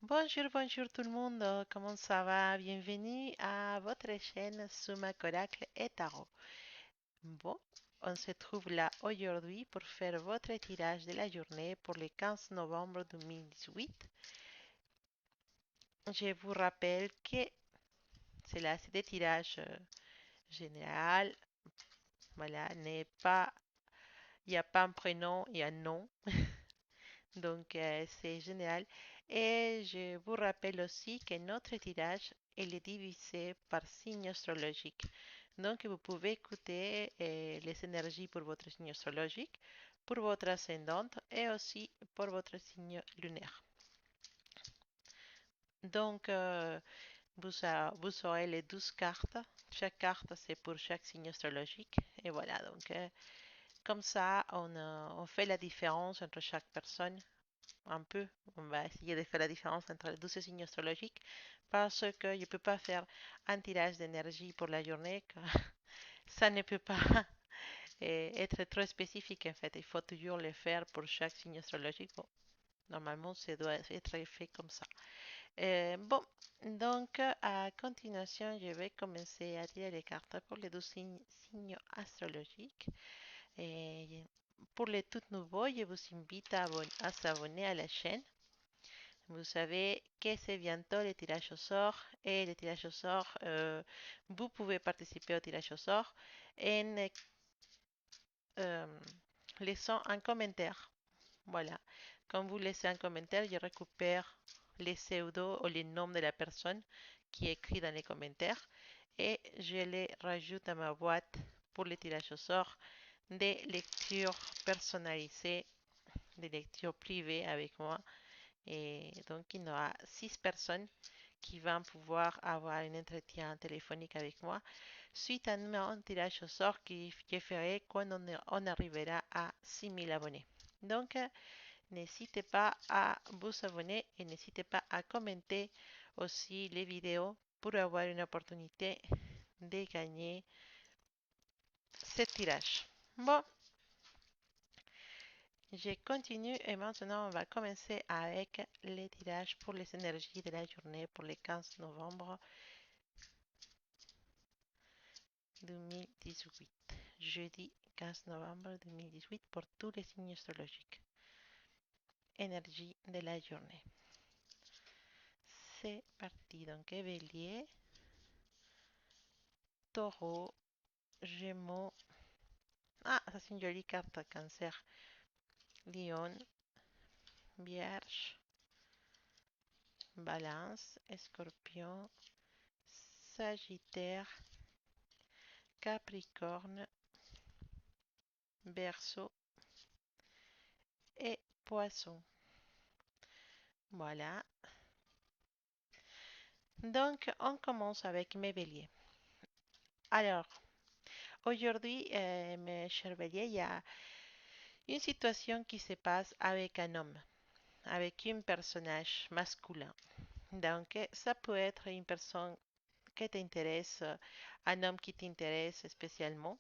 Bonjour, bonjour tout le monde, comment ça va? Bienvenue à votre chaîne Sumac Oracle et Tarot. Bon, on se trouve là aujourd'hui pour faire votre tirage de la journée pour le 15 novembre 2018. Je vous rappelle que c'est des tirages général, voilà, n'est pas, il n'y a pas un prénom, il y a un nom. Donc, c'est génial. Et je vous rappelle aussi que notre tirage il est divisé par signe astrologique. Donc, vous pouvez écouter les énergies pour votre signe astrologique, pour votre ascendante et aussi pour votre signe lunaire. Donc, vous aurez les 12 cartes. Chaque carte, c'est pour chaque signe astrologique. Et voilà, donc, comme ça, on fait la différence entre chaque personne un peu. On va essayer de faire la différence entre les 12 signes astrologiques parce que je ne peux pas faire un tirage d'énergie pour la journée. Ça ne peut pas être trop spécifique en fait. Il faut toujours le faire pour chaque signe astrologique. Bon, normalement, ça doit être fait comme ça. Bon, donc à continuation, je vais commencer à tirer les cartes pour les 12 signes astrologiques. Et pour les tout nouveaux, je vous invite à s'abonner à la chaîne. Vous savez que c'est bientôt le tirage au sort et le tirage au sort, vous pouvez participer au tirage au sort en euh, laissant un commentaire. Voilà. Quand vous laissez un commentaire, je récupère les pseudos ou les noms de la personne qui est écrit dans les commentaires et je les rajoute à ma boîte pour le tirage au sort des lectures personnalisées, des lectures privées avec moi. Et donc, il y aura 6 personnes qui vont pouvoir avoir un entretien téléphonique avec moi suite à mon tirage au sort que je ferai quand on arrivera à 6000 abonnés. Donc, n'hésitez pas à vous abonner et n'hésitez pas à commenter aussi les vidéos pour avoir une opportunité de gagner ce tirage. Bon, je continue et maintenant on va commencer avec les tirages pour les énergies de la journée pour le 15 novembre 2018. Jeudi 15 novembre 2018 pour tous les signes astrologiques. Énergie de la journée. C'est parti. Donc, Bélier, Taureau, Gémeaux. Ah, ça c'est une jolie carte. Cancer, Lion, Vierge, Balance, Scorpion, Sagittaire, Capricorne, Verseau et Poisson. Voilà. Donc, on commence avec mes béliers. Alors, aujourd'hui, mes chers béliers, il y a une situation qui se passe avec un homme, avec un personnage masculin. Donc, ça peut être une personne qui t'intéresse, un homme qui t'intéresse spécialement.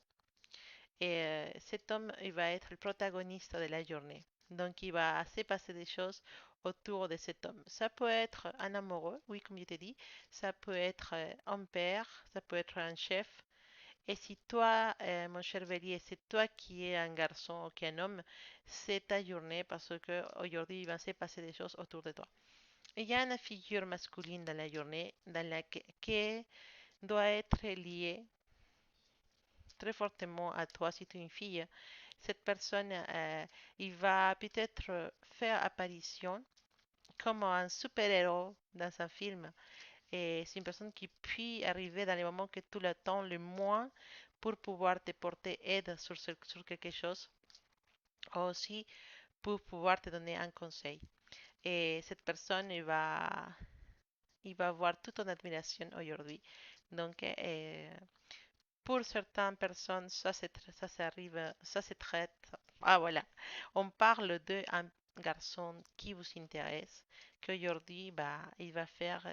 Et cet homme, il va être le protagoniste de la journée. Donc, il va se passer des choses autour de cet homme. Ça peut être un amoureux, oui, comme je t'ai dit. Ça peut être un père, ça peut être un chef. Et si toi, mon cher Bélier, c'est toi qui es un garçon ou qui es un homme, c'est ta journée parce que aujourd'hui, il va se passer des choses autour de toi. Il y a une figure masculine dans la journée dans qui doit être liée très fortement à toi si tu es une fille. Cette personne, il va peut-être faire apparition comme un super-héros dans un film. Et c'est une personne qui peut arriver dans les moments que tu l'attends le moins pour pouvoir te porter aide sur quelque chose, aussi pour pouvoir te donner un conseil. Et cette personne, il va avoir toute ton admiration aujourd'hui. Donc, pour certaines personnes, ça s'arrive, ça se traite. Ah voilà, on parle d'un garçon qui vous intéresse, qu'aujourd'hui, bah, il va faire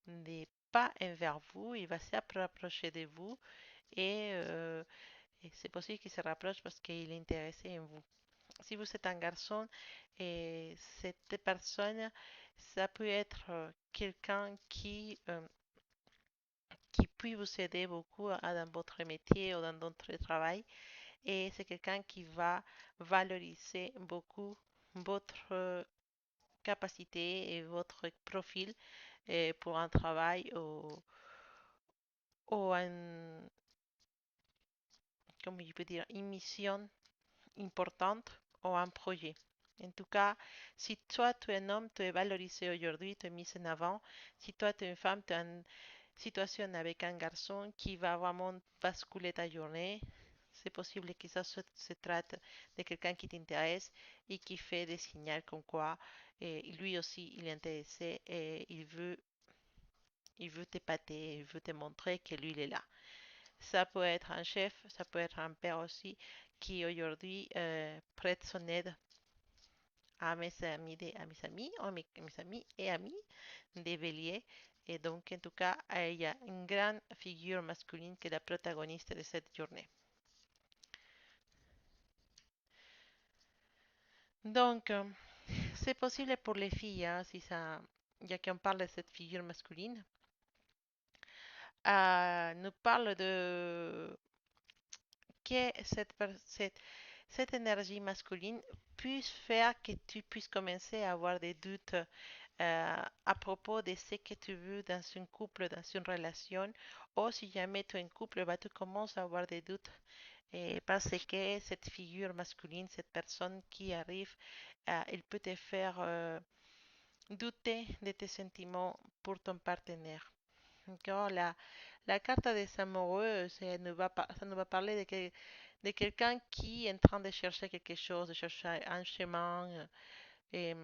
des pas envers vous, il va se rapprocher de vous et c'est possible qu'il se rapproche parce qu'il est intéressé en vous. si vous êtes un garçon, cette personne, ça peut être quelqu'un qui peut vous aider beaucoup dans votre métier ou dans votre travail. Et c'est quelqu'un qui va valoriser beaucoup votre capacité et votre profil pour un travail ou comment je peux dire, une mission importante ou un projet. En tout cas, si toi tu es un homme, tu es valorisé aujourd'hui, tu es mis en avant. Si toi tu es une femme, tu es en situation avec un garçon qui va vraiment basculer ta journée. C'est possible que ça se traite de quelqu'un qui t'intéresse et qui fait des signaux comme quoi lui aussi il est intéressé et il veut t'épater, il veut te montrer que lui il est là. Ça peut être un chef, ça peut être un père aussi qui aujourd'hui prête son aide à mes amis, à mes amis, ou à mes amis et amis des béliers. Et donc, en tout cas, il y a une grande figure masculine qui est la protagoniste de cette journée. Donc, c'est possible pour les filles, hein, si ça, ya qu'on parle de cette figure masculine, nous parle de que cette énergie masculine puisse faire que tu puisses commencer à avoir des doutes à propos de ce que tu veux dans un couple, dans une relation, ou si jamais tu es en couple, bah, tu commences à avoir des doutes parce que cette figure masculine, cette personne qui arrive, elle peut te faire douter de tes sentiments pour ton partenaire. D'accord, la carte des amoureux, ça nous va parler de quelqu'un qui est en train de chercher quelque chose, de chercher un chemin, et,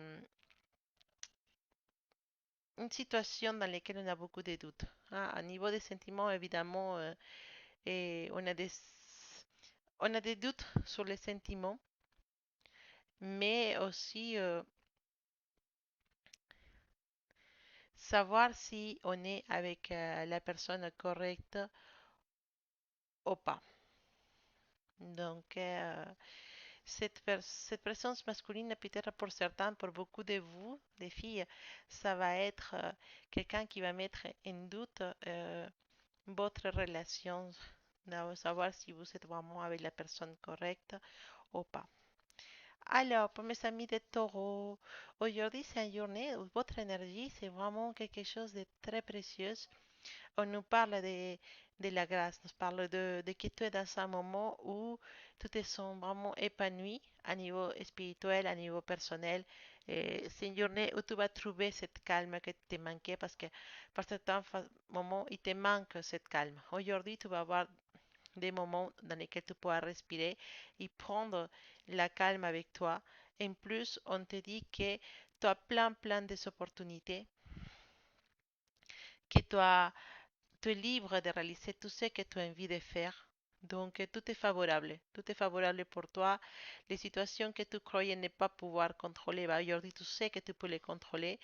une situation dans laquelle on a beaucoup de doutes. Ah, à niveau des sentiments, évidemment, et on a des doutes sur les sentiments, mais aussi savoir si on est avec la personne correcte ou pas. Donc, cette présence masculine, peut-être pour certains, pour beaucoup de vous, des filles, ça va être quelqu'un qui va mettre en doute votre relation, de savoir si vous êtes vraiment avec la personne correcte ou pas. Alors, pour mes amis de taureau, aujourd'hui c'est une journée où votre énergie, c'est vraiment quelque chose de très précieux. On nous parle de la grâce, nous parle de que tu es dans un moment où tu te sens vraiment épanoui à niveau spirituel, à niveau personnel. C'est une journée où tu vas trouver cette calme que te manquait parce que par certains moments, il te manque cette calme. Aujourd'hui, tu vas avoir des moments dans lesquels tu pourras respirer et prendre la calme avec toi. En plus, on te dit que tu as plein de opportunités, que tu es libre de réaliser tout ce que tu as envie de faire. Donc, tout est favorable. Tout est favorable pour toi. Les situations que tu croyais ne pas pouvoir contrôler, bah, aujourd'hui, tu sais que tu peux les contrôler.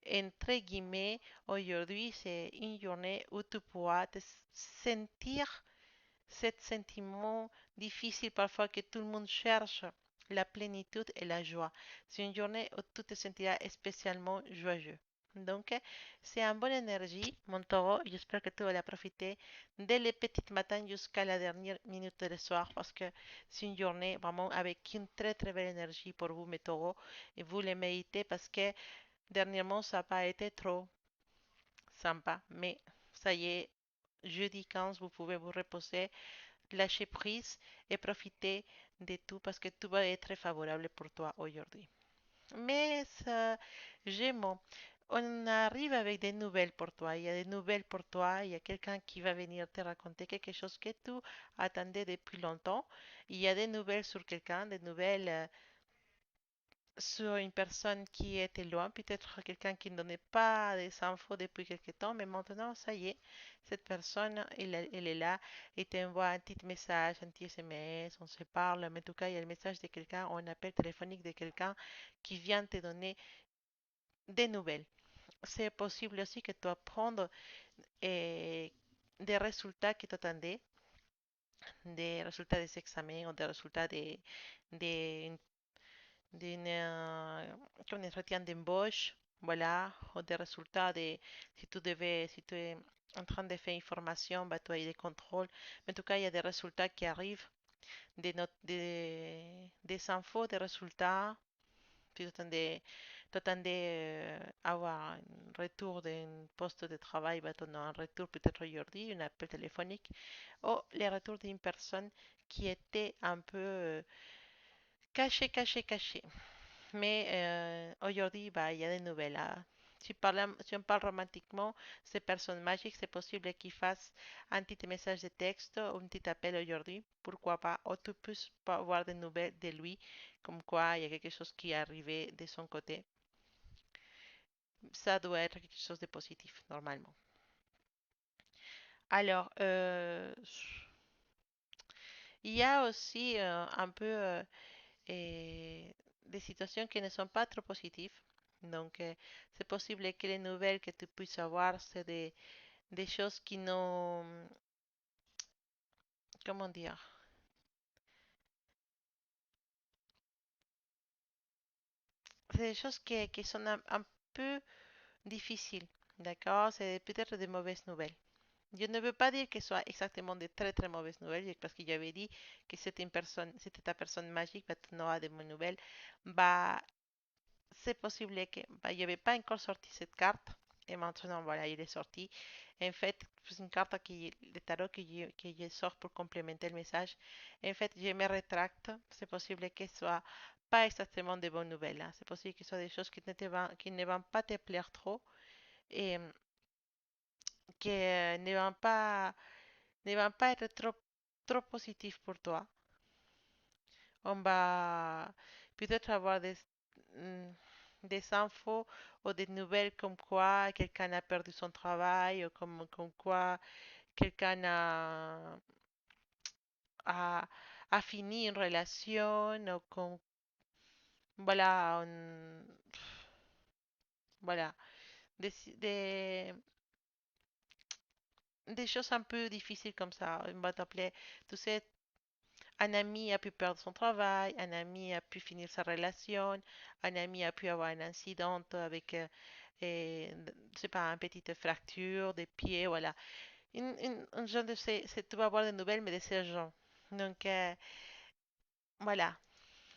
Entre guillemets, aujourd'hui, c'est une journée où tu pourras te sentir ce sentiment difficile parfois que tout le monde cherche, la plénitude et la joie. C'est une journée où tu te sentiras spécialement joyeux. Donc, c'est une bonne énergie, mon taureau. J'espère que tu vas la profiter dès les petits matins jusqu'à la dernière minute du soir parce que c'est une journée vraiment avec une très belle énergie pour vous, mes taureaux. Et vous les méritez parce que dernièrement, ça n'a pas été trop sympa. Mais ça y est, jeudi 15, vous pouvez vous reposer, lâcher prise et profiter de tout parce que tout va être favorable pour toi aujourd'hui. Mais Gémeaux, on arrive avec des nouvelles pour toi. Il y a des nouvelles pour toi. Il y a quelqu'un qui va venir te raconter quelque chose que tu attendais depuis longtemps. Il y a des nouvelles sur quelqu'un, des nouvelles sur une personne qui était loin, peut-être quelqu'un qui ne donnait pas des infos depuis quelque temps, mais maintenant, ça y est, cette personne, elle est là et t'envoie un petit message, un petit SMS, on se parle, mais en tout cas, il y a le message de quelqu'un ou un appel téléphonique de quelqu'un qui vient te donner des nouvelles. C'est possible aussi que tu apprennes des résultats que tu attendais, des résultats des examens ou des résultats comme un entretien d'embauche, voilà, ou des résultats de si tu es en train de faire une formation, bah, tu as des contrôles. Mais en tout cas, il y a des résultats qui arrivent, des infos, des résultats. Puis tu attendais avoir un retour d'un poste de travail, bah, tu as un retour peut-être aujourd'hui, un appel téléphonique, ou les retours d'une personne qui était un peu cachée. Mais aujourd'hui, bah, il y a des nouvelles. Hein. Si on parle romantiquement, ces personnes magiques, c'est possible qu'ils fassent un petit message de texte ou un petit appel aujourd'hui. Pourquoi pas? Ou tu peux pas avoir des nouvelles de lui, comme quoi il y a quelque chose qui est arrivé de son côté. Ça doit être quelque chose de positif, normalement. Alors, il y a aussi un peu des situations qui ne sont pas trop positives. Donc, c'est possible que les nouvelles que tu puisses avoir, c'est des choses qui n'ont, comment dire, c'est des choses qui sont un peu difficiles, d'accord? C'est peut-être des mauvaises nouvelles. Je ne veux pas dire que ce soit exactement de très très mauvaises nouvelles, parce que j'avais dit que c'était ta personne magique, bah, tu n'auras de bonnes nouvelles. Bah, c'est possible que bah, il n'y avait pas encore sorti cette carte. Et maintenant, voilà, il est sorti. En fait, c'est une carte de tarot que je sors pour complémenter le message. En fait, je me rétracte. C'est possible que ce soit pas exactement de bonnes nouvelles. Hein. C'est possible que ce soit des choses qui ne vont pas te plaire trop et qui ne vont pas être trop positifs pour toi. On va peut-être avoir mm, des infos ou des nouvelles comme quoi quelqu'un a perdu son travail ou comme quoi quelqu'un a, a fini une relation ou comme, voilà, voilà, des, des, des choses un peu difficiles comme ça. On va t'appeler, tu sais, un ami a pu perdre son travail, un ami a pu finir sa relation, un ami a pu avoir un incident avec, je sais pas, une petite fracture des pieds, voilà. Un genre de, tu vas avoir des nouvelles, mais de ces gens. Donc, voilà.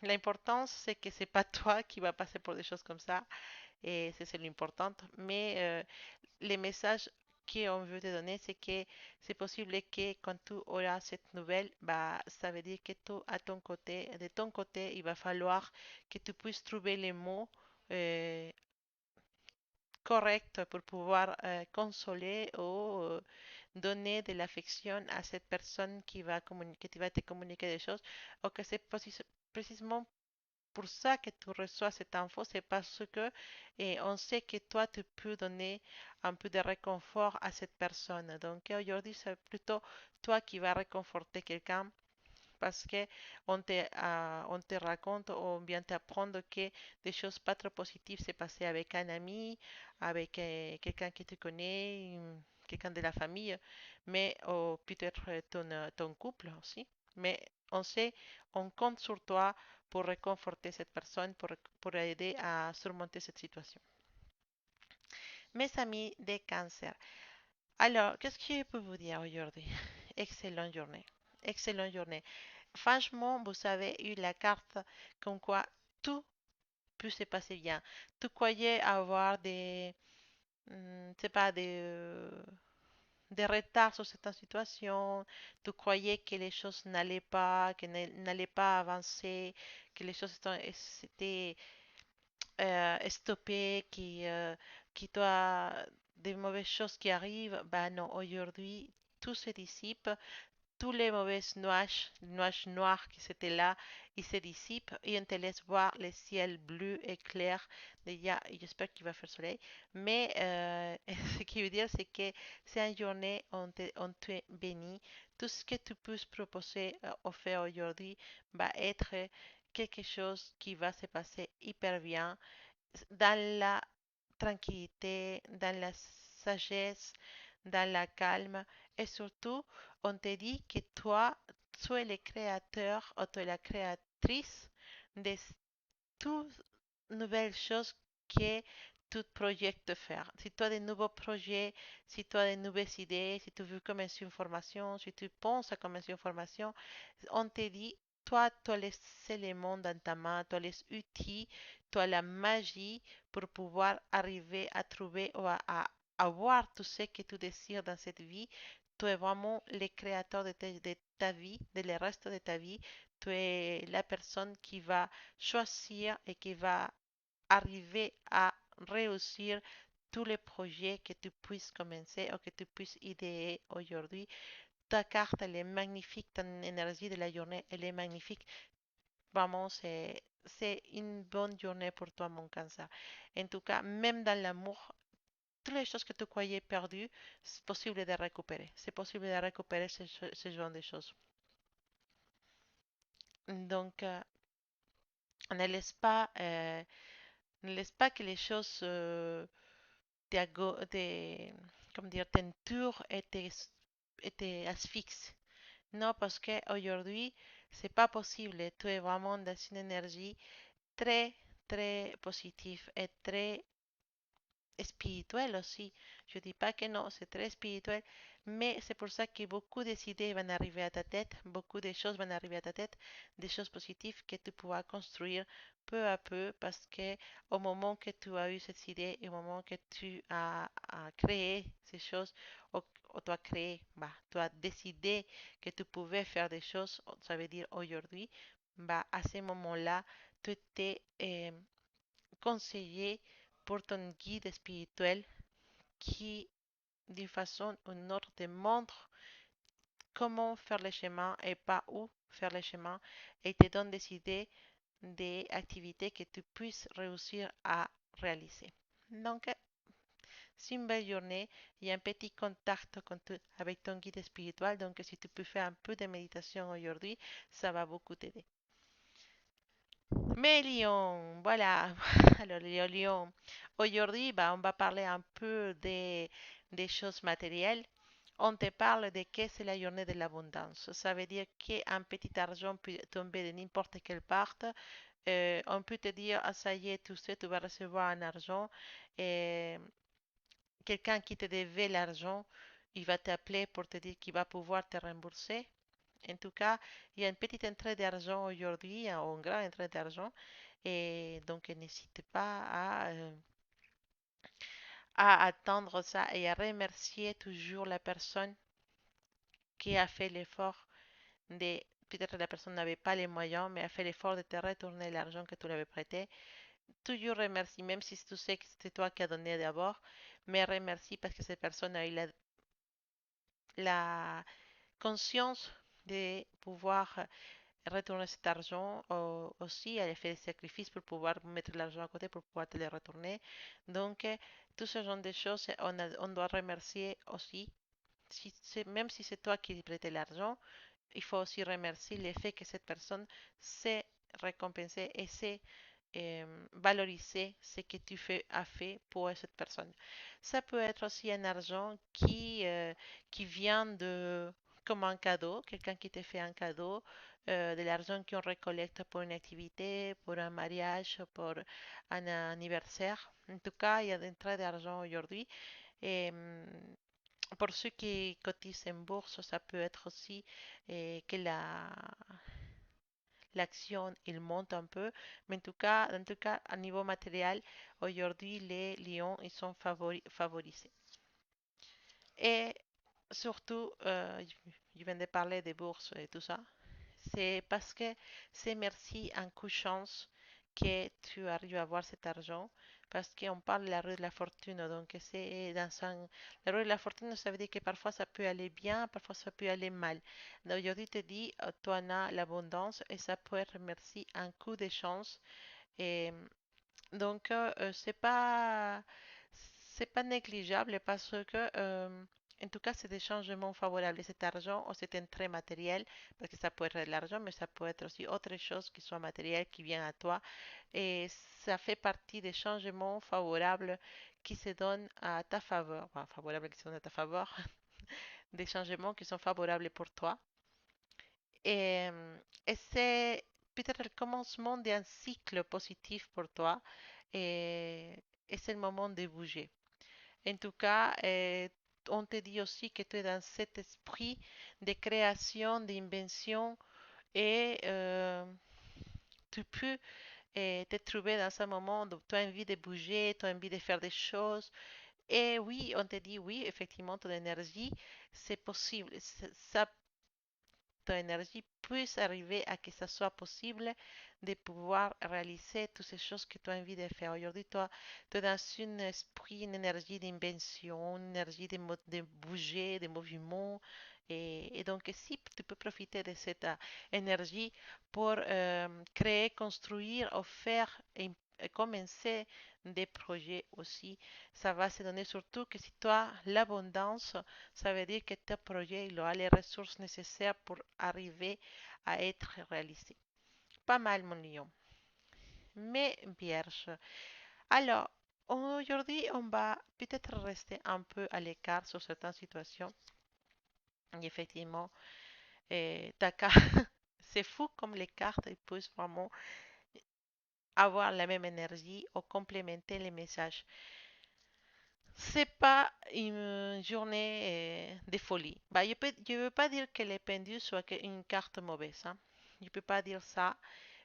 L'important, c'est que c'est pas toi qui va passer pour des choses comme ça, et c'est l'important. Mais les messages qu'on veut te donner, c'est que c'est possible que quand tu auras cette nouvelle, bah, ça veut dire que de ton côté, il va falloir que tu puisses trouver les mots euh, corrects pour pouvoir consoler ou donner de l'affection à cette personne qui va te communiquer des choses, ou que c'est précisément pour ça que tu reçois cette info, c'est parce que on sait que toi, tu peux donner un peu de réconfort à cette personne. Donc aujourd'hui, c'est plutôt toi qui vas réconforter quelqu'un parce que on te raconte ou on vient t'apprendre que des choses pas trop positives s'est passé avec un ami, avec quelqu'un que tu connais, quelqu'un de la famille, mais peut-être ton couple aussi. Mais on sait, on compte sur toi pour réconforter cette personne, pour aider à surmonter cette situation. Mes amis de cancer. Alors, qu'est-ce que je peux vous dire aujourd'hui? Excellente journée. Excellente journée. Franchement, vous avez eu la carte comme quoi tout peut se passer bien. Tu croyais avoir c'est pas, des retards sur cette situation. Tu croyais que les choses n'allaient pas, que n'allaient pas avancer, que les choses étaient stoppées, qui toi, des mauvaises choses qui arrivent. Ben non, aujourd'hui, tout se dissipe, tous les mauvais nuages noirs qui étaient là, ils se dissipent et on te laisse voir le ciel bleu et clair. Déjà, j'espère qu'il va faire soleil. Mais ce qui veut dire, c'est que c'est une journée où on te bénit. Tout ce que tu peux proposer ou faire aujourd'hui va être quelque chose qui va se passer hyper bien dans la tranquillité, dans la sagesse, dans la calme et surtout, on te dit que toi, tu es le créateur ou tu es la créatrice de toutes nouvelles choses que tu projettes de faire. Si tu as de nouveaux projets, si tu as de nouvelles idées, si tu veux commencer une formation, si tu penses à commencer une formation, on te dit, toi, tu as les éléments dans ta main, tu as les outils, tu as la magie pour pouvoir arriver à trouver ou à avoir tout ce que tu désires dans cette vie. Tu es vraiment le créateur de ta vie, de le reste de ta vie. Tu es la personne qui va choisir et qui va arriver à réussir tous les projets que tu puisses commencer ou que tu puisses idéer aujourd'hui. Ta carte, elle est magnifique, ton énergie de la journée, elle est magnifique. Vraiment, c'est une bonne journée pour toi, mon cancer. En tout cas, même dans l'amour, toutes les choses que tu croyais perdues, c'est possible de récupérer. C'est possible de récupérer ce genre de choses. Donc, ne laisse pas, ne laisse pas que les choses comment dire, t'entourent et t'asphyxient. Non, parce qu'aujourd'hui, c'est pas possible. Tu es vraiment dans une énergie très, très positive et très spirituel aussi. Je dis pas que non, c'est très spirituel, mais c'est pour ça que beaucoup d'idées vont arriver à ta tête, beaucoup de choses vont arriver à ta tête, des choses positives que tu pourras construire peu à peu parce que au moment que tu as eu cette idée et au moment que tu as créé ces choses, ou tu as créé, bah, tu as décidé que tu pouvais faire des choses, ça veut dire aujourd'hui, bah, à ce moment-là, tu étais conseiller pour ton guide spirituel qui, d'une façon ou d'une autre, te montre comment faire le chemin et pas où faire le chemin et te donne des idées, des activités que tu puisses réussir à réaliser. Donc, c'est une belle journée. Il y a un petit contact avec ton guide spirituel. Donc, si tu peux faire un peu de méditation aujourd'hui, ça va beaucoup t'aider. Mais Lyon, voilà. Alors, Lyon, aujourd'hui, bah, on va parler un peu des choses matérielles. On te parle de qu'est c'est la journée de l'abondance. Ça veut dire qu'un petit argent peut tomber de n'importe quelle part. On peut te dire, ah ça y est, tu sais, tu vas recevoir un argent. Et quelqu'un qui te devait l'argent, il va t'appeler pour te dire qu'il va pouvoir te rembourser. En tout cas, il y a une petite entrée d'argent aujourd'hui, hein, ou une grande entrée d'argent. Et donc, n'hésite pas à attendre ça et à remercier toujours la personne qui a fait l'effort de, peut-être la personne n'avait pas les moyens, mais a fait l'effort de te retourner l'argent que tu lui avais prêté. Toujours remercie, même si tu sais que c'était toi qui as donné d'abord, mais remercie parce que cette personne a eu la conscience de pouvoir retourner cet argent aussi. Elle a fait des sacrifices pour pouvoir mettre l'argent à côté pour pouvoir te le retourner. Donc, tout ce genre de choses, on doit remercier aussi. Même si c'est toi qui prêtais l'argent, il faut aussi remercier le fait que cette personne sait récompenser et sait valoriser ce que tu fais, as fait pour cette personne. Ça peut être aussi un argent qui vient de comme un cadeau, quelqu'un qui te fait un cadeau, de l'argent qu'on récollecte pour une activité, pour un mariage, pour un anniversaire. En tout cas, il y a des entrées d'argent aujourd'hui. Et pour ceux qui cotisent en bourse, ça peut être aussi que l'action il monte un peu, mais en tout cas, à niveau matériel, aujourd'hui, les lions ils sont favorisés. Et surtout, je viens de parler des bourses et tout ça, c'est parce que c'est merci un coup de chance que tu arrives à avoir cet argent, parce qu'on parle de la rue de la fortune, donc c'est la rue de la fortune, ça veut dire que parfois ça peut aller bien, parfois ça peut aller mal. Donc aujourd'hui te dis, tu en as l'abondance et ça peut être merci un coup de chance. Et donc, c'est pas négligeable parce que, en tout cas, c'est des changements favorables. Cet argent ou cet entrée matériel, parce que ça peut être de l'argent, mais ça peut être aussi autre chose qui soit matériel, qui vient à toi. Et ça fait partie des changements favorables qui se donnent à ta faveur. Enfin, favorables qui se donnent à ta faveur. Des changements qui sont favorables pour toi. Et, et c'est peut-être le commencement d'un cycle positif pour toi et c'est le moment de bouger. En tout cas, on te dit aussi que tu es dans cet esprit de création, d'invention et tu peux te trouver dans un moment où tu as envie de bouger, tu as envie de faire des choses. Et oui, on te dit oui, effectivement, ton énergie, c'est possible. Ça ton énergie puisse arriver à que ça soit possible de pouvoir réaliser toutes ces choses que tu as envie de faire. Aujourd'hui, toi, tu es dans un esprit, une énergie d'invention, une énergie de bouger, de mouvement. Et donc, si tu peux profiter de cette énergie pour créer, construire, ou faire et commencer des projets aussi, ça va se donner surtout que si tu as l'abondance, ça veut dire que ton projet il aura les ressources nécessaires pour arriver à être réalisé. Pas mal, mon lion. Mais vierge. Alors, aujourd'hui, on va peut-être rester un peu à l'écart sur certaines situations. Et effectivement, ta carte, c'est fou comme les cartes ils peuvent vraiment avoir la même énergie ou complémenter les messages. C'est pas une journée de folie. Bah, je veux pas dire que les pendules soient une carte mauvaise, hein. Je peux pas dire ça,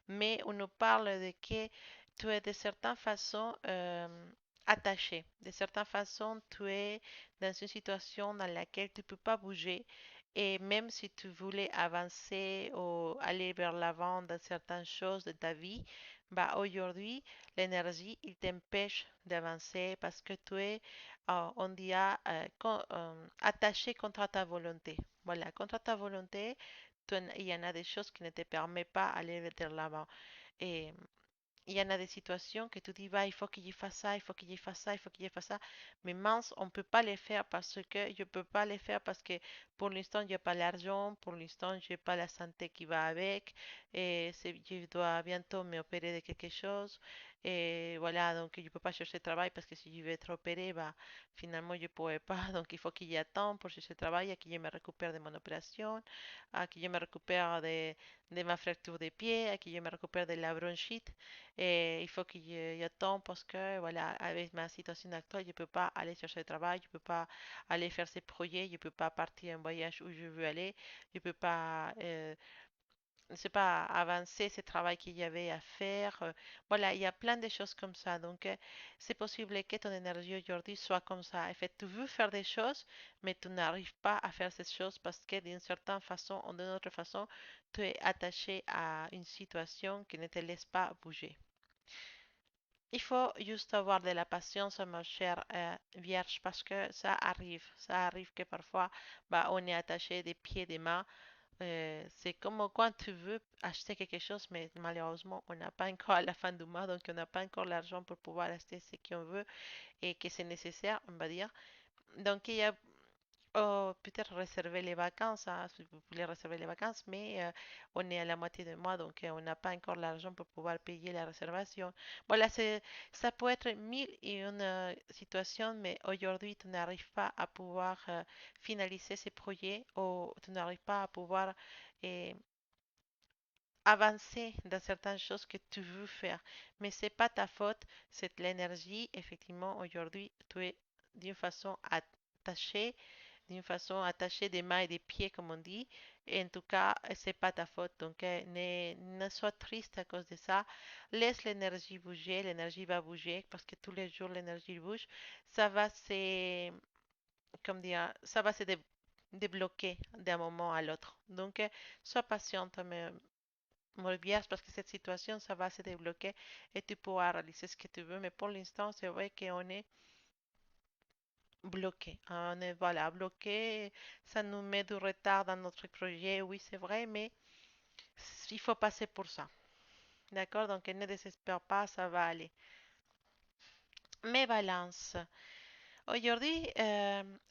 mais on nous parle de que tu es de certaines façons attaché. De certaines façons, tu es dans une situation dans laquelle tu peux pas bouger. Et même si tu voulais avancer ou aller vers l'avant dans certaines choses de ta vie, bah aujourd'hui, l'énergie, il t'empêche d'avancer parce que tu es, on dit, attaché contre ta volonté. Voilà, contre ta volonté, il y en a des choses qui ne te permettent pas d'aller vers l'avant. Et il y en a des situations que tu dis, bah, il faut que je fasse ça, il faut que je fasse ça, il faut que je fasse ça. Mais mince, on ne peut pas les faire parce que je ne peux pas les faire parce que pour l'instant, je n'ai pas l'argent, pour l'instant, je n'ai pas la santé qui va avec, et je dois bientôt m'opérer de quelque chose. Et voilà, donc je ne peux pas chercher de travail parce que si je vais être opéré, bah, finalement, je ne pourrai pas. Donc il faut que j'attende pour chercher de travail, à que je me récupère de mon opération, à que je me récupère de ma fracture de pied, à que je me récupère de la bronchite. Et il faut que j'attende parce que, voilà, avec ma situation actuelle, je ne peux pas aller chercher du travail, je ne peux pas aller faire ces projets, je ne peux pas partir en voyage où je veux aller, je ne peux pas, je sais pas, avancer ce travail qu'il y avait à faire. Voilà, il y a plein de choses comme ça. Donc, c'est possible que ton énergie aujourd'hui soit comme ça. En fait, tu veux faire des choses, mais tu n'arrives pas à faire ces choses parce que d'une certaine façon ou d'une autre façon, tu es attaché à une situation qui ne te laisse pas bouger. Il faut juste avoir de la patience, ma chère Vierge, parce que ça arrive. Ça arrive que parfois, bah, on est attaché des pieds, des mains. C'est comme quand tu veux acheter quelque chose, mais malheureusement, on n'a pas encore à la fin du mois, donc on n'a pas encore l'argent pour pouvoir acheter ce qu'on veut et que c'est nécessaire, on va dire. Donc, il y a peut-être réserver les vacances, hein, si vous voulez réserver les vacances, mais on est à la moitié du mois, donc on n'a pas encore l'argent pour pouvoir payer la réservation. Voilà, ça peut être mille et une situations, mais aujourd'hui, tu n'arrives pas à pouvoir finaliser ces projets ou tu n'arrives pas à pouvoir euh, avancer dans certaines choses que tu veux faire. Mais c'est pas ta faute, c'est l'énergie. Effectivement, aujourd'hui, tu es d'une façon attachée des mains et des pieds, comme on dit. Et en tout cas, c'est pas ta faute. Donc, ne sois triste à cause de ça. Laisse l'énergie bouger. L'énergie va bouger parce que tous les jours, l'énergie bouge. Ça va se, comme dire, ça va se débloquer d'un moment à l'autre. Donc, sois patiente, mon vierge, parce que cette situation, ça va se débloquer et tu pourras réaliser ce que tu veux. Mais pour l'instant, c'est vrai qu'on est bloqué. On est, voilà, bloqué. Ça nous met du retard dans notre projet. Oui, c'est vrai, mais il faut passer pour ça. D'accord? Donc, ne désespère pas, ça va aller. Mais balance. Aujourd'hui,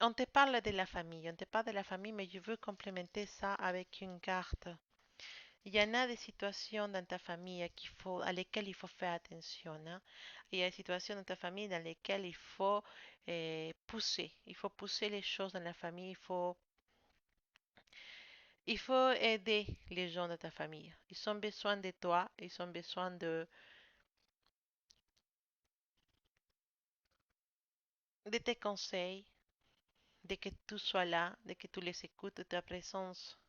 on te parle de la famille. On te parle de la famille, mais je veux complémenter ça avec une carte. Il y en a des situations dans ta famille à lesquelles il faut faire attention, hein. Il y a des situations dans ta famille dans lesquelles il faut pousser. Il faut pousser les choses dans la famille. il faut aider les gens de ta famille. Ils ont besoin de toi, ils ont besoin de tes conseils, de que tu sois là, de que tu les écoutes, de ta présence.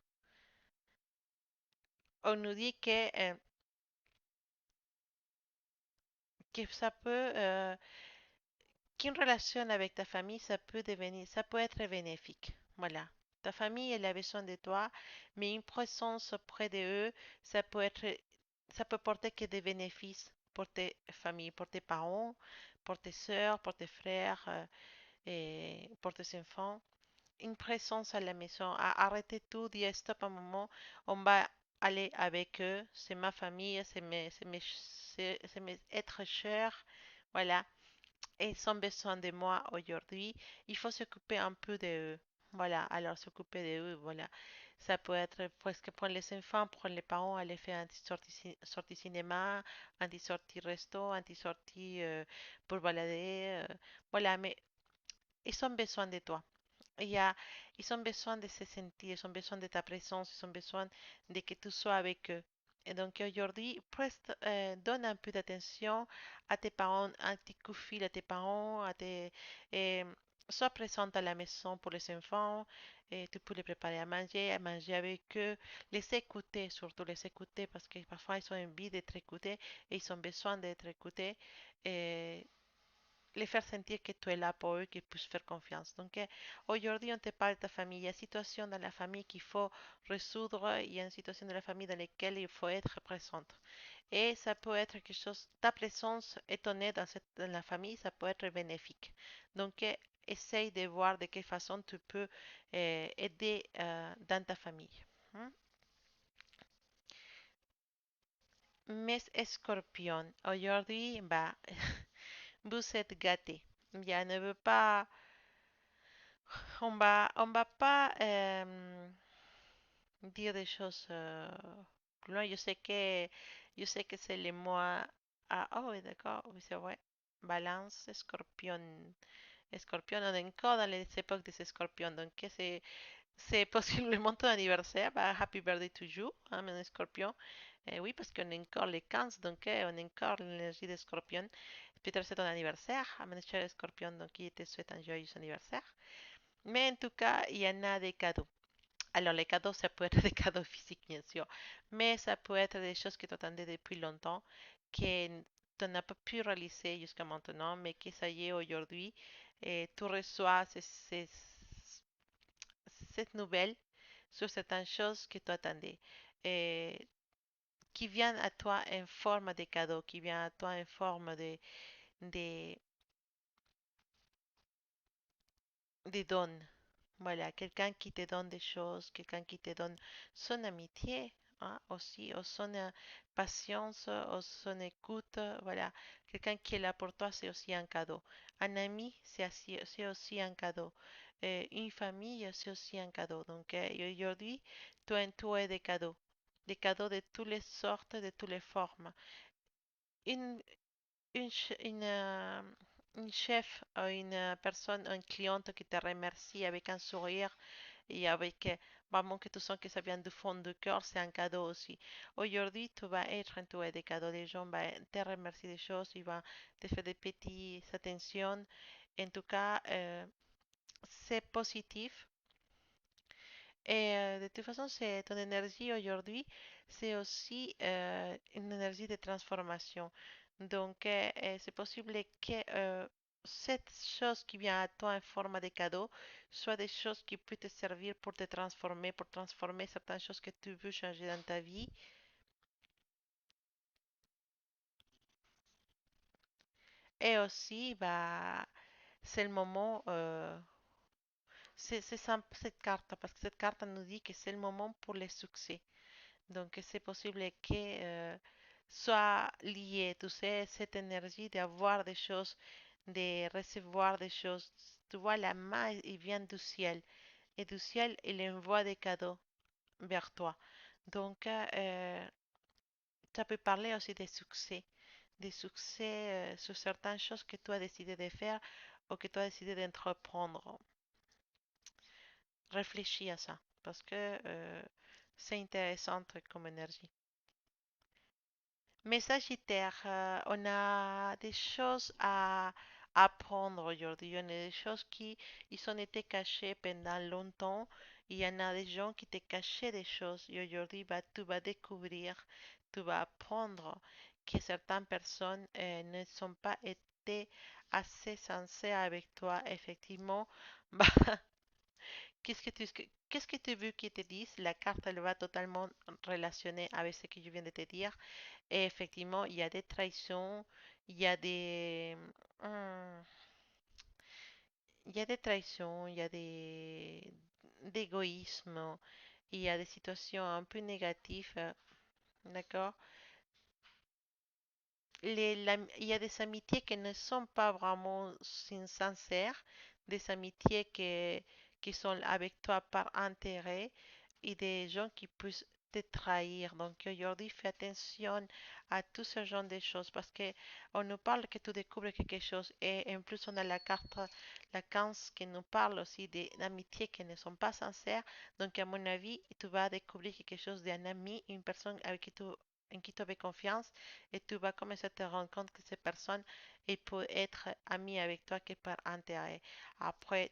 On nous dit que ça peut, qu'une relation avec ta famille, ça peut devenir, ça peut être bénéfique. Voilà. Ta famille, elle a besoin de toi, mais une présence auprès de eux, ça peut être, ça peut porter que des bénéfices pour tes familles, pour tes parents, pour tes sœurs, pour tes frères, et pour tes enfants. Une présence à la maison, arrêter tout, dire stop un moment, on va aller avec eux, c'est ma famille, c'est mes êtres chers, voilà, et ils ont besoin de moi aujourd'hui, il faut s'occuper un peu de eux. Voilà, alors s'occuper de eux, voilà. Ça peut être presque pour les enfants, pour les parents, aller faire un petit sortie cinéma, un petit sortie resto, un petit sortie pour balader. Voilà, mais ils ont besoin de toi. Ya, ils ont besoin de se sentir, ils ont besoin de ta présence, ils ont besoin de que tu sois avec eux. Et donc aujourd'hui, preste, donne un peu d'attention à tes parents, un petit coup de fil à tes parents, et, sois présente à la maison pour les enfants, et tu peux les préparer à manger avec eux, les écouter, surtout les écouter parce que parfois ils ont envie d'être écoutés et ils ont besoin d'être écoutés. Et les faire sentir que tu es là pour eux, qu'ils puissent faire confiance. Donc, aujourd'hui, on te parle de ta famille. Il y a une situation dans la famille qu'il faut résoudre. Il y a une situation dans la famille dans laquelle il faut être présente. Et ça peut être quelque chose, ta présence étonnée dans la famille, ça peut être bénéfique. Donc, essaye de voir de quelle façon tu peux aider dans ta famille. Hmm? Mes escorpions, aujourd'hui, bah, vous êtes gâtés. Ya ne veut pas. On va pas dire des choses plus loin. Je sais que c'est le mois. Ah, oh, oui, d'accord, oui, c'est vrai. Balance, Scorpion. Scorpion, on est encore dans les époques des Scorpions. Donc, c'est possiblement ton anniversaire. Bah, happy birthday to you, hein, mon Scorpion. Oui, parce qu'on est encore les 15, donc on est encore l'énergie des Scorpions. Peut-être c'est ton anniversaire, hein, mon cher Scorpion, donc il te souhaite un joyeux anniversaire. Mais en tout cas, il y en a des cadeaux. Alors, les cadeaux, ça peut être des cadeaux physiques, bien sûr, mais ça peut être des choses que tu attendais depuis longtemps, que tu n'as pas pu réaliser jusqu'à maintenant, mais que ça y est aujourd'hui, et tu reçois cette nouvelle sur certaines choses que tu attendais, et qui viennent à toi en forme de cadeau, qui viennent à toi en forme de, de dons. Voilà, quelqu'un qui te donne des choses, quelqu'un qui te donne son amitié, hein, aussi, ou son patience, ou son écoute, voilà. Quelqu'un qui est là pour toi, c'est aussi un cadeau. Un ami, c'est aussi un cadeau. Une famille, c'est aussi un cadeau. Donc, aujourd'hui, tu as entouré des cadeaux. Des cadeaux de toutes les sortes, de toutes les formes. Une, une chef, une personne, un cliente qui te remercie avec un sourire et avec vraiment que tu sens que ça vient du fond du cœur, c'est un cadeau aussi. Aujourd'hui, tu vas être entouré de cadeaux. Les gens vont te remercier des choses, ils vont te faire des petites attentions. En tout cas, c'est positif. Et de toute façon, c'est ton énergie aujourd'hui, c'est aussi une énergie de transformation. Donc, c'est possible que cette chose qui vient à toi en forme de cadeau soit des choses qui peuvent te servir pour transformer certaines choses que tu veux changer dans ta vie. Et aussi, bah, c'est le moment, c'est simple cette carte, parce que cette carte nous dit que c'est le moment pour les succès. Donc, c'est possible que soit lié, tu sais, cette énergie d'avoir des choses, de recevoir des choses. Tu vois, la main, il vient du ciel. Et du ciel, il envoie des cadeaux vers toi. Donc, ça peut parler aussi des succès sur certaines choses que tu as décidé de faire ou que tu as décidé d'entreprendre. Réfléchis à ça. Parce que C'est intéressant comme énergie. Mais Sagittaire, on a des choses à apprendre aujourd'hui. On a des choses qui ils ont été cachées pendant longtemps. Il y en a des gens qui te cachaient des choses et aujourd'hui bah, tu vas découvrir, tu vas apprendre que certaines personnes ne sont pas été assez sincères avec toi. Effectivement, bah, qu'est-ce que tu veux qu'ils te disent? La carte, elle va totalement relationner avec ce que je viens de te dire. Et effectivement, il y a des trahisons, il y a hum, il y a des trahisons, il y a d'égoïsme, il y a des situations un peu négatives, d'accord? Il y a des amitiés qui ne sont pas vraiment sincères, des amitiés qui sont avec toi par intérêt et des gens qui peuvent te trahir. Donc aujourd'hui, fais attention à tout ce genre de choses parce que on nous parle que tu découvres quelque chose et en plus on a la carte, la 15 qui nous parle aussi d'amitiés qui ne sont pas sincères. Donc à mon avis, tu vas découvrir quelque chose d'un ami, une personne avec qui tu en qui tu avais confiance et tu vas commencer à te rendre compte que cette personne elle peut être amie avec toi que par intérêt. Après,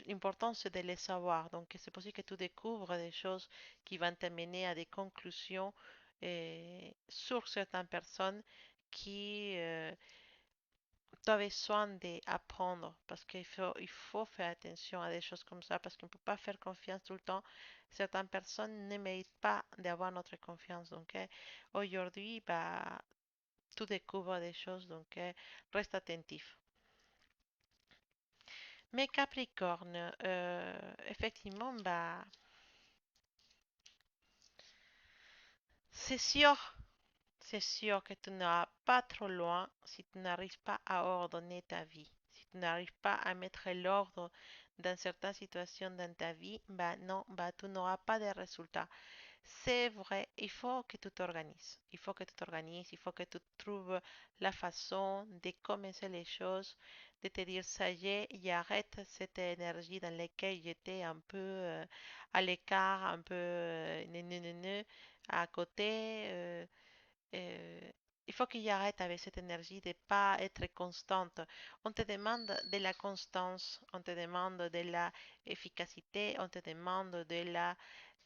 l'important c'est de le savoir. Donc c'est possible que tu découvres des choses qui vont t'amener à des conclusions sur certaines personnes qui tu as besoin d'apprendre parce il faut faire attention à des choses comme ça parce qu'on ne peut pas faire confiance tout le temps. Certaines personnes ne méritent pas d'avoir notre confiance. Donc aujourd'hui, bah, tu découvres des choses, donc reste attentif. Mais Capricorne, effectivement, bah, c'est sûr, c'est sûr que tu n'vas pas trop loin si tu n'arrives pas à ordonner ta vie. Si tu n'arrives pas à mettre l'ordre dans certaines situations dans ta vie, bah non, bah tu n'auras pas de résultats. C'est vrai, il faut que tu t'organises. Il faut que tu t'organises, il faut que tu trouves la façon de commencer les choses, de te dire ça y est, j'arrête cette énergie dans laquelle j'étais un peu à l'écart, un peu à côté. euh, il faut qu'il arrête avec cette énergie de ne pas être constante. On te demande de la constance, on te demande de la efficacité, on te demande de la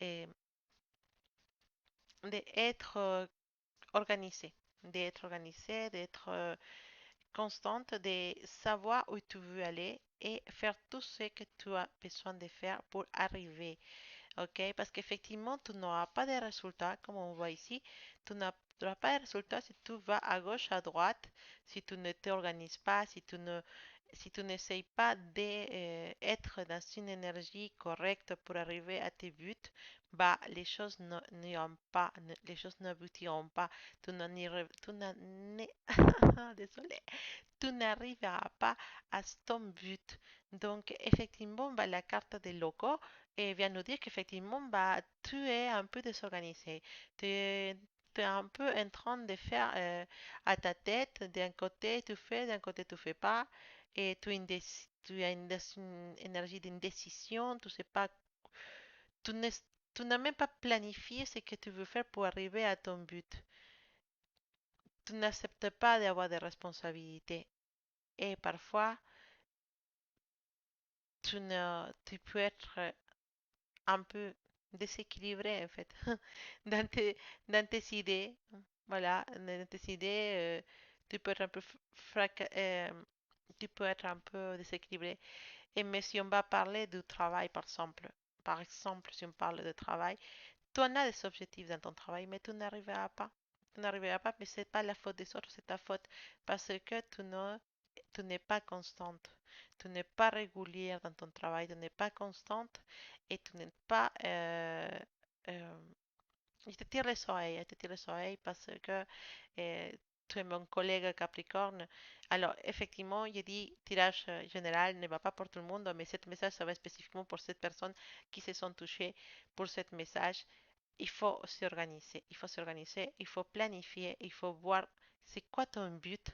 euh, d'être organisé, d'être constante, de savoir où tu veux aller et faire tout ce que tu as besoin de faire pour arriver. OK? Parce qu'effectivement, tu n'auras pas de résultats, comme on voit ici. Tu n'auras pas de résultats si tu vas à gauche, à droite, si tu ne t'organises pas, si tu n'essayes pas d'être dans une énergie correcte pour arriver à tes buts, bah, les choses n'iront pas, les choses n'aboutiront pas. Tu n'en iras- tu n'en- Désolé, tu n'arriveras pas à ton but. Donc, effectivement, bah, la carte des locaux vient nous dire qu'effectivement, bah, tu es un peu désorganisé. Tu es un peu en train de faire à ta tête, d'un côté tu fais, d'un côté tu fais pas, et tu as une énergie d'indécision, tu sais pas, tu n'es- tu n'as même pas planifié ce que tu veux faire pour arriver à ton but. Tu n'acceptes pas d'avoir des responsabilités. Et parfois, tu peux être un peu déséquilibré en fait dans dans tes idées. Voilà, dans tes idées, tu peux être un peu tu peux être un peu déséquilibré. Et mais si on va parler du travail, par exemple, si on parle de travail, tu en as des objectifs dans ton travail, mais tu n'arriveras pas. Tu n'arriveras pas, mais c'est pas la faute des autres, c'est ta faute parce que tu n'es pas constante, tu n'es pas régulière dans ton travail, tu n'es pas constante et tu n'es pas... euh, je te tire les oreilles parce que euh, tu es mon collègue Capricorne. Alors, effectivement, j'ai dit tirage général ne va pas pour tout le monde, mais ce message, ça va spécifiquement pour cette personne qui se sont touchées pour ce message. Il faut s'organiser, il faut planifier, il faut voir c'est quoi ton but.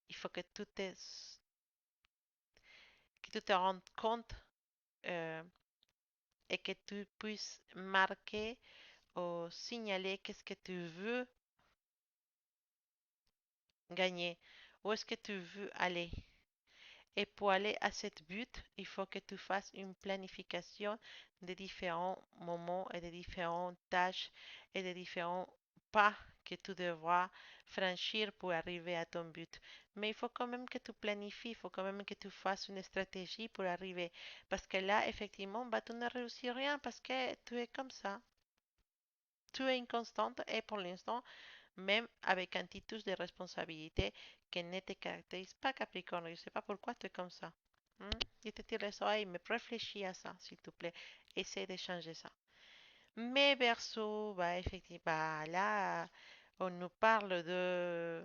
Il faut que tu te rendes compte euh, et que tu puisses marquer ou signaler qu'est-ce que tu veux gagner, où est-ce que tu veux aller. Et pour aller à cet but, il faut que tu fasses une planification des différents moments et des différentes tâches et des différents pas que tu devras franchir pour arriver à ton but. Mais il faut quand même que tu planifies, il faut quand même que tu fasses une stratégie pour arriver. Parce que là, effectivement, bah, tu ne réussis rien parce que tu es comme ça. Tu es inconstante et pour l'instant, même avec un titre de responsabilité que ne te caractérise pas, Capricorne. Je ne sais pas pourquoi tu es comme ça. Hmm? Je te tire les oreilles, mais réfléchis à ça, s'il te plaît. Essaie de changer ça. Mais Verseau, bah, effectivement, bah, là, on nous parle de,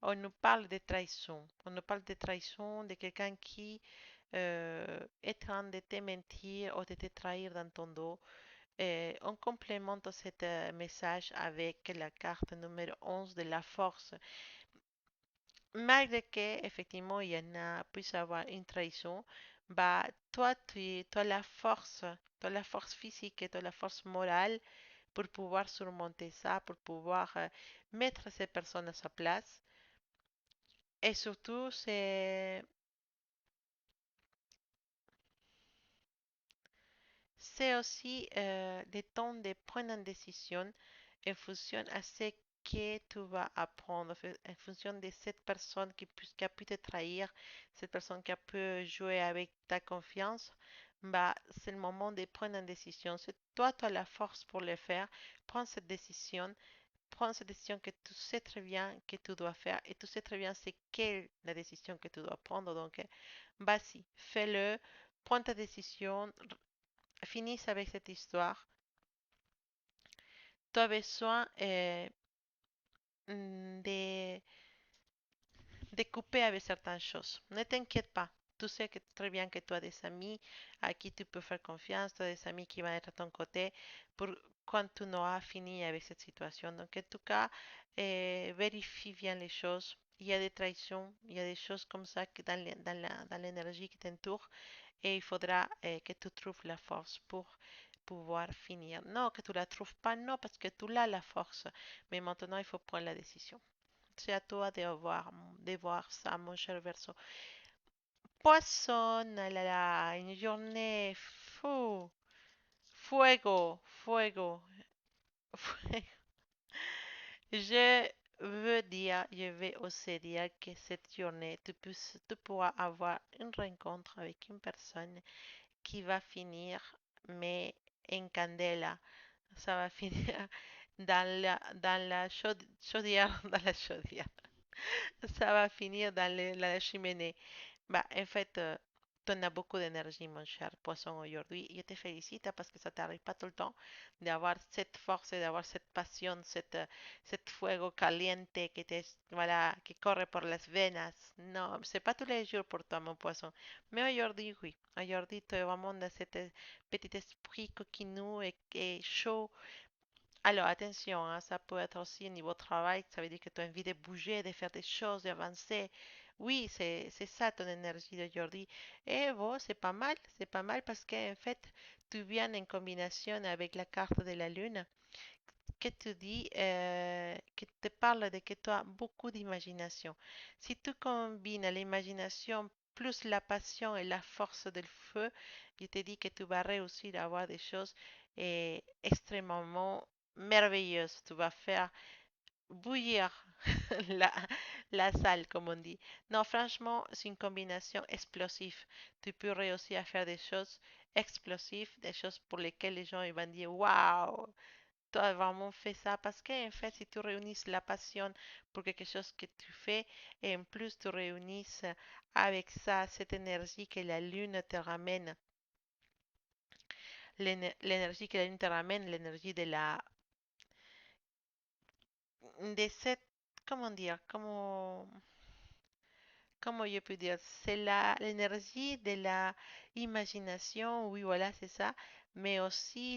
on nous parle de trahison. On nous parle de trahison de quelqu'un qui est en train de te mentir ou de te trahir dans ton dos. On complémente ce message avec la carte numéro 11 de la force. Malgré que, effectivement, il y en a, puisse avoir une trahison, bah, toi, tu as la force physique et tu as la force morale pour pouvoir surmonter ça, pour pouvoir mettre ces personnes à sa place. Et surtout, c'est aussi le temps de prendre une décision en fonction à ce que tu vas apprendre, en fonction de cette personne qui a pu te trahir, cette personne qui a pu jouer avec ta confiance, bah, c'est le moment de prendre une décision. C'est toi, tu as la force pour le faire. Prends cette décision. Prends cette décision que tu sais très bien que tu dois faire et tu sais très bien c'est quelle la décision que tu dois prendre. Donc, vas-y, fais-le. Prends ta décision. Finis avec cette histoire. Tu as besoin de couper avec certaines choses. Ne t'inquiète pas. Tu sais que très bien que tu as des amis à qui tu peux faire confiance, tu as des amis qui vont être à ton côté pour quand tu n'auras fini avec cette situation. Donc, en tout cas, vérifie bien les choses. Il y a des trahisons, il y a des choses comme ça que dans l'énergie qui t'entoure et il faudra que tu trouves la force pour pouvoir finir. Non, que tu la trouves pas, non, parce que tu l'as la force. Mais maintenant, il faut prendre la décision. C'est à toi de voir ça, mon cher Verseau. Poisson, là, là, une journée fou. Fuego, fuego, fuego. Je veux dire, je vais aussi dire que cette journée, tu pourras avoir une rencontre avec une personne qui va finir, mais en candela. Ça va finir dans la chaudière, dans la chaudière. Ça va finir dans la cheminée. Bah, en fait, tu as beaucoup d'énergie, mon cher poisson, aujourd'hui. Je te félicite parce que ça t'arrive pas tout le temps d'avoir cette force et d'avoir cette passion, cette fuego caliente voilà, qui corre por las venas. Non, c'est pas tous les jours pour toi, mon poisson. Mais aujourd'hui, oui. Aujourd'hui, tu es vraiment dans cet petit esprit coquinou et chaud. Alors, attention, hein, ça peut être aussi au niveau travail, ça veut dire que tu as envie de bouger, de faire des choses, d'avancer. Oui, c'est ça ton énergie d'aujourd'hui. Et bon, c'est pas mal parce qu'en fait, tu viens en combinaison avec la carte de la lune que te dit, que te parle de que tu as beaucoup d'imagination. Si tu combines l'imagination plus la passion et la force del feu, je te dis que tu vas réussir à avoir des choses extrêmement merveilleuses. Tu vas faire bouillir la, la salle, comme on dit. Non, franchement, c'est une combinaison explosive. Tu peux réussir à faire des choses explosives, des choses pour lesquelles les gens ils vont dire waouh, tu as vraiment fait ça parce qu'en fait, si tu réunis la passion pour quelque chose que tu fais et en plus tu réunis avec ça cette énergie que la lune te ramène, l'énergie que la lune te ramène, l'énergie de cette, comment dire, comment je peux dire, c'est l'énergie de la imagination, oui, voilà, c'est ça, mais aussi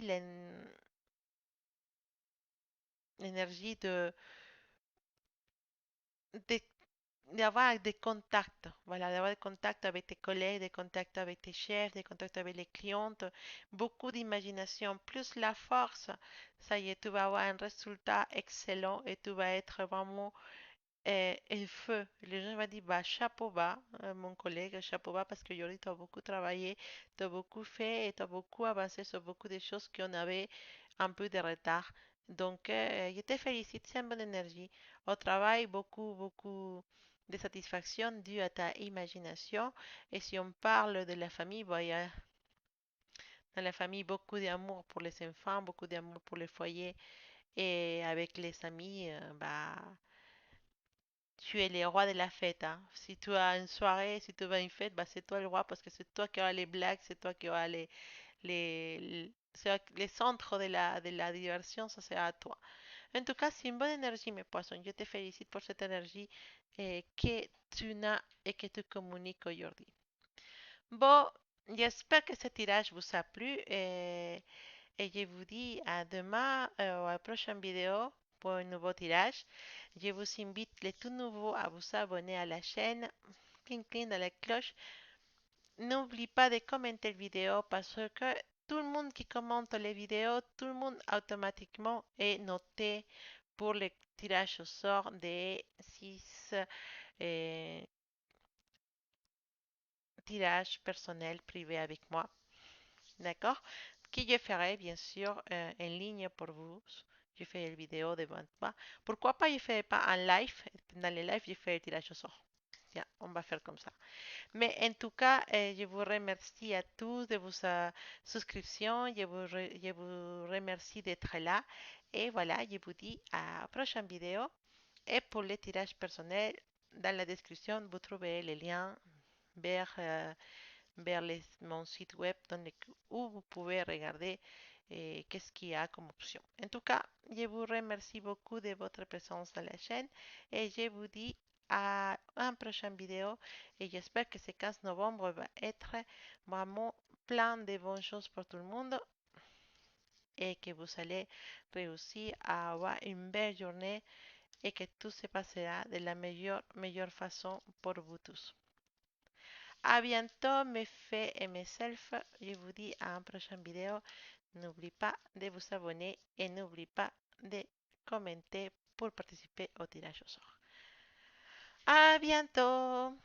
l'énergie de d'avoir des contacts, voilà, d'avoir des contacts avec tes collègues, des contacts avec tes chefs, des contacts avec les clientes, beaucoup d'imagination, plus la force. Ça y est, tu vas avoir un résultat excellent et tu vas être vraiment el feu. Les gens vont dire, bah, chapeau bas, mon collègue, chapeau bas, parce que Jordi, tu as beaucoup travaillé, tu as beaucoup fait et tu as beaucoup avancé sur beaucoup de choses qu'on avait un peu de retard. Donc, je te félicite, c'est une bonne énergie. Au travail, beaucoup de satisfaction due à ta imagination. Et si on parle de la famille, bah, il y a dans la famille beaucoup d'amour pour les enfants, beaucoup d'amour pour le foyer. Et avec les amis, bah, tu es le roi de la fête, hein. Si tu as une soirée, si tu as une fête, bah c'est toi le roi parce que c'est toi qui auras les blagues, c'est toi qui auras les centres de la diversion, ça sera à toi. En tout cas, c'est une bonne énergie, mes poissons. Je te félicite pour cette énergie que tu as et que tu communiques aujourd'hui. Bon, j'espère que ce tirage vous a plu et je vous dis à demain ou à la prochaine vidéo pour un nouveau tirage. Je vous invite les tout nouveaux à vous abonner à la chaîne. Cling cling dans la cloche. N'oublie pas de commenter la vidéo parce que tout le monde qui commente les vidéos, tout le monde automatiquement est noté pour le tirage au sort des 6 euh, tirages personnels privés avec moi. D'accord? Que je ferai bien sûr en ligne pour vous. Je fais la vidéo devant moi. Pourquoi pas je fais pas en live? Dans les lives, je fais le tirage au sort. Tiens, on va faire comme ça. Mais en tout cas, je vous remercie à tous de vos souscriptions. Je vous remercie d'être là. Et voilà, je vous dis à la prochaine vidéo. Et pour les tirages personnels, dans la description, vous trouverez les liens vers vers mon site web où vous pouvez regarder qu'est-ce qu'il y a comme option. En tout cas, je vous remercie beaucoup de votre présence dans la chaîne et je vous dis à une prochaine vidéo et j'espère que ce 15 novembre va être vraiment plein de bonnes choses pour tout le monde et que vous allez réussir à avoir une belle journée et que tout se passera de la meilleure façon pour vous tous. À bientôt mes faits et mes selfs. Je vous dis à un prochain vidéo. N'oublie pas de vous abonner et n'oublie pas de commenter pour participer au tirage au sort. À bientôt.